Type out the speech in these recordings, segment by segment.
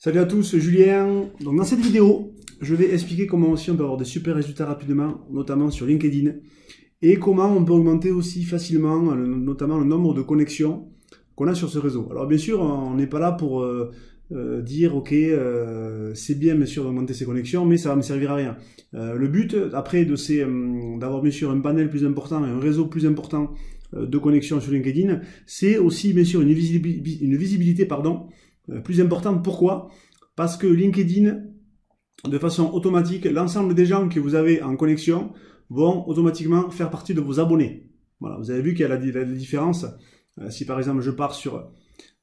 Salut à tous, c'est Julien. Donc dans cette vidéo, je vais expliquer comment aussi on peut avoir des super résultats rapidement, notamment sur LinkedIn, et comment on peut augmenter aussi facilement, notamment le nombre de connexions qu'on a sur ce réseau. Alors bien sûr, on n'est pas là pour dire ok, c'est bien sûr d'augmenter ses connexions, mais ça va me servir à rien. Le but après d'avoir bien sûr un panel plus important et un réseau plus important de connexions sur LinkedIn, c'est aussi bien sûr une visibilité plus importante. Pourquoi? Parce que LinkedIn, de façon automatique, l'ensemble des gens que vous avez en connexion vont automatiquement faire partie de vos abonnés. Voilà, vous avez vu qu'il y a la différence. Si par exemple je pars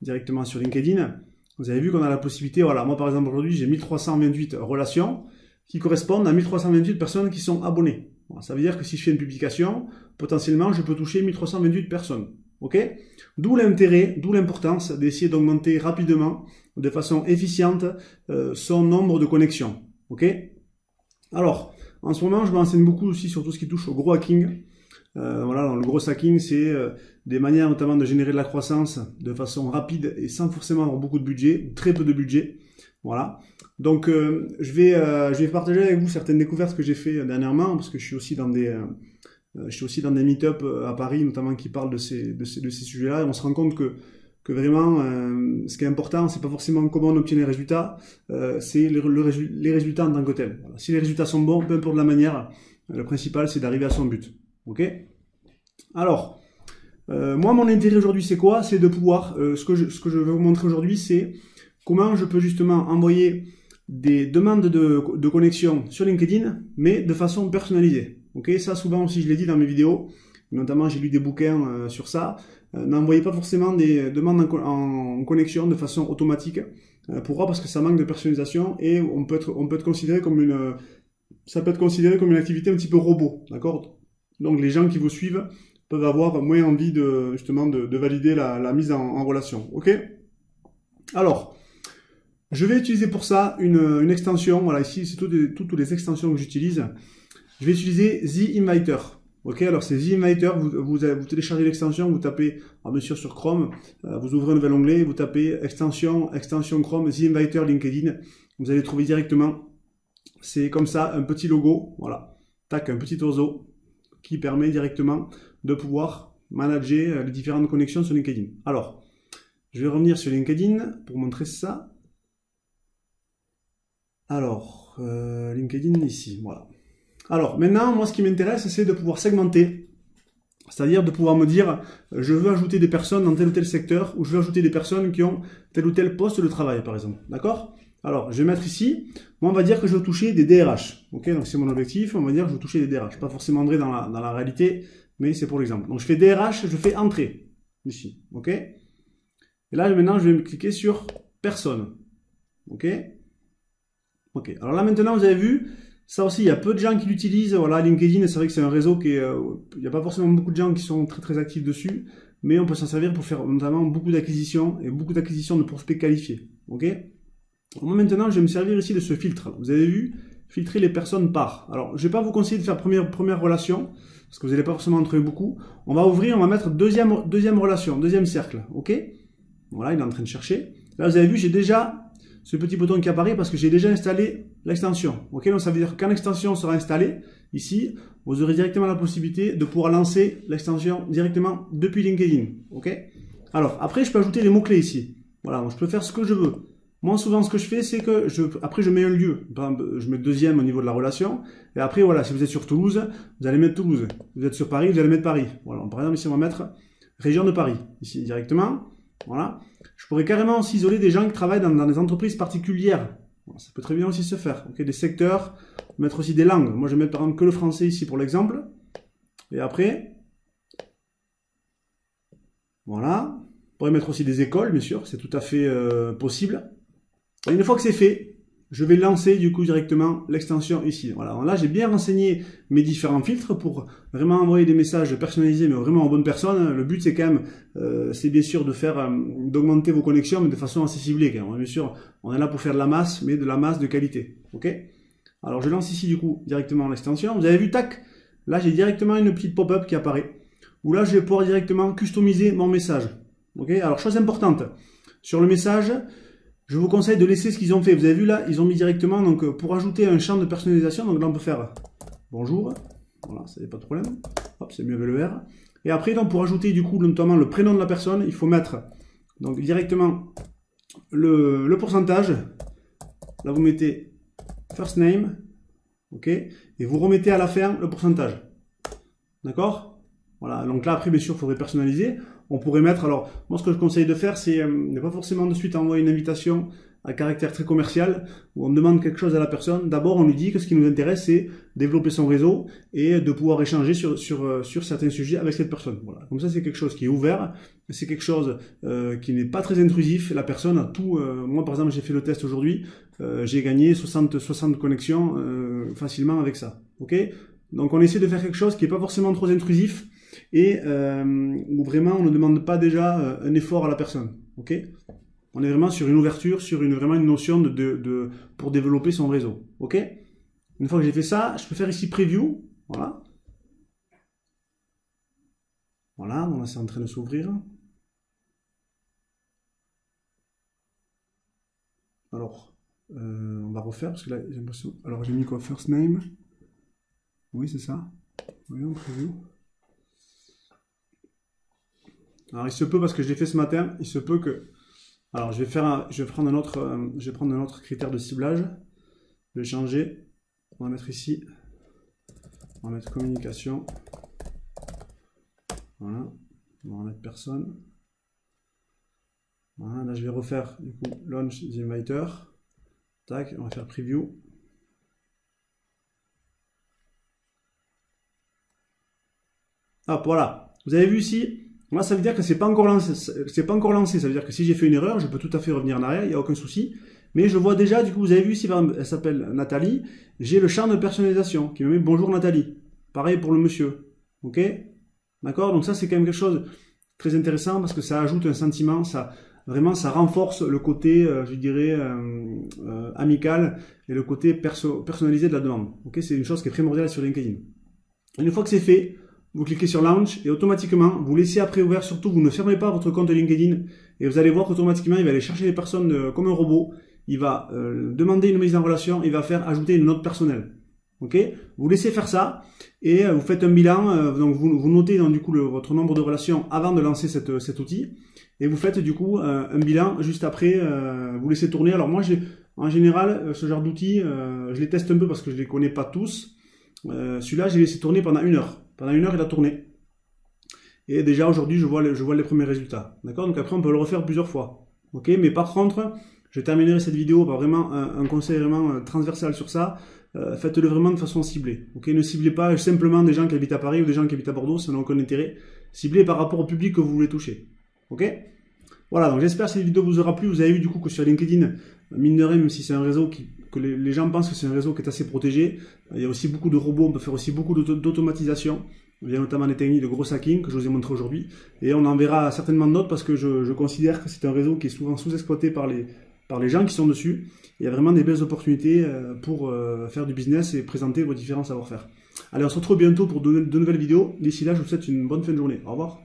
directement sur LinkedIn, vous avez vu qu'on a la possibilité, voilà, moi par exemple aujourd'hui j'ai 1328 relations qui correspondent à 1328 personnes qui sont abonnées. Voilà, ça veut dire que si je fais une publication, potentiellement je peux toucher 1328 personnes. Ok? D'où l'intérêt, d'où l'importance d'essayer d'augmenter rapidement, de façon efficiente, son nombre de connexions. Ok? Alors, en ce moment, je me renseigne beaucoup aussi sur tout ce qui touche au gros hacking. Voilà, donc le gros hacking, c'est des manières notamment de générer de la croissance de façon rapide et sans forcément avoir beaucoup de budget, très peu de budget. Voilà. Donc, je vais partager avec vous certaines découvertes que j'ai fait dernièrement, parce que je suis aussi dans des meet-up à Paris, notamment qui parlent de ces sujets-là, et on se rend compte que vraiment, ce qui est important, c'est pas forcément comment on obtient les résultats, c'est les résultats en tant que tels. Voilà. Si les résultats sont bons, peu importe la manière, le principal, c'est d'arriver à son but. Ok? Alors, moi, mon intérêt aujourd'hui, c'est quoi? C'est de pouvoir, ce que je vais vous montrer aujourd'hui, c'est comment je peux justement envoyer des demandes de connexion sur LinkedIn, mais de façon personnalisée. Ok, ça souvent aussi je l'ai dit dans mes vidéos, notamment j'ai lu des bouquins sur ça. N'envoyez pas forcément des demandes en connexion de façon automatique. Pourquoi? Parce que ça manque de personnalisation et on peut être considéré comme ça peut être considéré comme une activité un petit peu robot, d'accord? Donc les gens qui vous suivent peuvent avoir moins envie justement de valider la mise en relation. Ok? Alors, je vais utiliser pour ça une extension. Voilà, ici c'est toutes les extensions que j'utilise. Je vais utiliser The Inviter. Ok, alors c'est The Inviter, vous téléchargez l'extension, vous tapez, bien sûr sur Chrome, vous ouvrez un nouvel onglet, vous tapez extension Chrome, The Inviter LinkedIn, vous allez trouver directement, c'est comme ça, un petit logo, voilà, tac, un petit oiseau, qui permet directement de pouvoir manager les différentes connexions sur LinkedIn. Alors, je vais revenir sur LinkedIn pour montrer ça. Alors, LinkedIn ici, voilà. Alors, maintenant, moi, ce qui m'intéresse, c'est de pouvoir segmenter, c'est-à-dire de pouvoir me dire, je veux ajouter des personnes dans tel ou tel secteur, ou je veux ajouter des personnes qui ont tel ou tel poste de travail, par exemple. D'accord? Alors, je vais mettre ici, moi, on va dire que je veux toucher des DRH. Ok? Donc, c'est mon objectif, on va dire que je veux toucher des DRH. Pas forcément entrer dans la réalité, mais c'est pour l'exemple. Donc, je fais DRH, je fais entrée, ici. Ok? Et là, maintenant, je vais me cliquer sur personne. Ok? Ok. Alors là, maintenant, vous avez vu, ça aussi, il y a peu de gens qui l'utilisent. Voilà, LinkedIn, c'est vrai que c'est un réseau il n'y a pas forcément beaucoup de gens qui sont très très actifs dessus, mais on peut s'en servir pour faire notamment beaucoup d'acquisitions et beaucoup d'acquisitions de prospects qualifiés. Ok? Moi maintenant, je vais me servir ici de ce filtre. Vous avez vu, filtrer les personnes par. Alors, je ne vais pas vous conseiller de faire première relation, parce que vous n'allez pas forcément en trouver beaucoup. On va ouvrir, on va mettre deuxième relation, deuxième cercle. Ok? Voilà, il est en train de chercher. Là, vous avez vu, j'ai déjà ce petit bouton qui apparaît parce que j'ai déjà installé l'extension. Ok, donc ça veut dire que quand l'extension sera installée, ici, vous aurez directement la possibilité de pouvoir lancer l'extension directement depuis LinkedIn. Ok. Alors, après, je peux ajouter des mots-clés ici. Voilà, donc je peux faire ce que je veux. Moi, souvent, ce que je fais, c'est que après, je mets un lieu. Par exemple, je mets deuxième au niveau de la relation. Et après, voilà, si vous êtes sur Toulouse, vous allez mettre Toulouse. Vous êtes sur Paris, vous allez mettre Paris. Voilà, par exemple, ici, on va mettre région de Paris. Ici, directement. Voilà. Je pourrais carrément aussi isoler des gens qui travaillent dans des entreprises particulières. Bon, ça peut très bien aussi se faire. Okay, des secteurs, mettre aussi des langues. Moi, je vais mettre par exemple que le français ici pour l'exemple. Et après, voilà. On pourrait mettre aussi des écoles, bien sûr. C'est tout à fait possible. Et une fois que c'est fait, je vais lancer du coup directement l'extension ici. Voilà, là j'ai bien renseigné mes différents filtres pour vraiment envoyer des messages personnalisés, mais vraiment aux bonnes personnes. Le but c'est quand même, c'est bien sûr de d'augmenter vos connexions, mais de façon assez ciblée. Quand même. Bien sûr, on est là pour faire de la masse, mais de la masse de qualité. Ok? Alors je lance ici du coup directement l'extension. Vous avez vu, tac, là j'ai directement une petite pop-up qui apparaît. Où là je vais pouvoir directement customiser mon message. Ok? Alors chose importante, sur le message, je vous conseille de laisser ce qu'ils ont fait. Vous avez vu là, ils ont mis directement, donc pour ajouter un champ de personnalisation, donc là on peut faire bonjour, voilà, ça n'est pas de problème, hop, c'est mieux avec le R. Et après, donc, pour ajouter du coup notamment le prénom de la personne, il faut mettre donc directement le pourcentage. Là vous mettez first name, ok, et vous remettez à la fin le pourcentage. D'accord? Voilà, donc là après bien sûr il faudrait personnaliser. On pourrait mettre, alors moi ce que je conseille de faire c'est ne pas forcément de suite envoyer une invitation à caractère très commercial où on demande quelque chose à la personne. D'abord on lui dit que ce qui nous intéresse c'est développer son réseau et de pouvoir échanger sur certains sujets avec cette personne. Voilà, comme ça c'est quelque chose qui est ouvert, c'est quelque chose qui n'est pas très intrusif. La personne a tout, moi par exemple j'ai fait le test aujourd'hui, j'ai gagné 60 connexions facilement avec ça. Ok, donc on essaie de faire quelque chose qui n'est pas forcément trop intrusif et où vraiment on ne demande pas déjà un effort à la personne. Ok, on est vraiment sur une ouverture, sur vraiment une notion pour développer son réseau. Ok, une fois que j'ai fait ça, je peux faire ici preview. Voilà. Voilà, donc là c'est en train de s'ouvrir. Alors, on va refaire parce que là j'ai l'impression. Alors j'ai mis quoi? First name. Oui, c'est ça. Voyons, preview. Alors il se peut, parce que je l'ai fait ce matin, il se peut que... Alors je vais prendre un autre critère de ciblage. Je vais changer. On va mettre ici. On va mettre communication. Voilà. On va mettre personne. Voilà, là je vais refaire du coup launch the inviter. Tac, on va faire preview. Hop, voilà. Vous avez vu ici, là ça veut dire que c'est pas encore lancé. C'est pas encore lancé. Ça veut dire que si j'ai fait une erreur, je peux tout à fait revenir en arrière, il n'y a aucun souci. Mais je vois déjà, du coup, vous avez vu ici, par exemple, elle s'appelle Nathalie. J'ai le champ de personnalisation qui me met bonjour Nathalie. Pareil pour le monsieur. Ok? D'accord? Donc ça c'est quand même quelque chose de très intéressant parce que ça ajoute un sentiment, vraiment ça renforce le côté, je dirais, amical et le côté personnalisé de la demande. Ok? C'est une chose qui est primordiale sur LinkedIn. Et une fois que c'est fait, vous cliquez sur Launch et automatiquement, vous laissez après ouvert. Surtout, vous ne fermez pas votre compte LinkedIn et vous allez voir qu'automatiquement, il va aller chercher les personnes comme un robot. Il va demander une mise en relation, il va faire ajouter une note personnelle. Ok? Vous laissez faire ça et vous faites un bilan. Donc vous notez donc, du coup votre nombre de relations avant de lancer cet outil et vous faites du coup un bilan juste après. Vous laissez tourner. Alors moi, en général, ce genre d'outils, je les teste un peu parce que je les connais pas tous. Celui-là, j'ai laissé tourner pendant 1 heure. Pendant 1 heure, il a tourné. Et déjà, aujourd'hui, je vois les premiers résultats. D'accord? Donc après, on peut le refaire plusieurs fois. Ok? Mais par contre, je terminerai cette vidéo par vraiment un conseil vraiment transversal sur ça. Faites-le vraiment de façon ciblée. Ok? Ne ciblez pas simplement des gens qui habitent à Paris ou des gens qui habitent à Bordeaux, ça n'a aucun intérêt. Ciblez par rapport au public que vous voulez toucher. Ok? Voilà, donc j'espère que cette vidéo vous aura plu. Vous avez vu du coup que sur LinkedIn, mine de rien, même si c'est un réseau que les gens pensent que c'est un réseau qui est assez protégé, il y a aussi beaucoup de robots, on peut faire aussi beaucoup d'automatisation. Il y a notamment des techniques de gros hacking que je vous ai montré aujourd'hui. Et on en verra certainement d'autres parce que je considère que c'est un réseau qui est souvent sous-exploité par les gens qui sont dessus. Il y a vraiment des belles opportunités pour faire du business et présenter vos différents savoir-faire. Allez, on se retrouve bientôt pour de nouvelles vidéos. D'ici là, je vous souhaite une bonne fin de journée. Au revoir.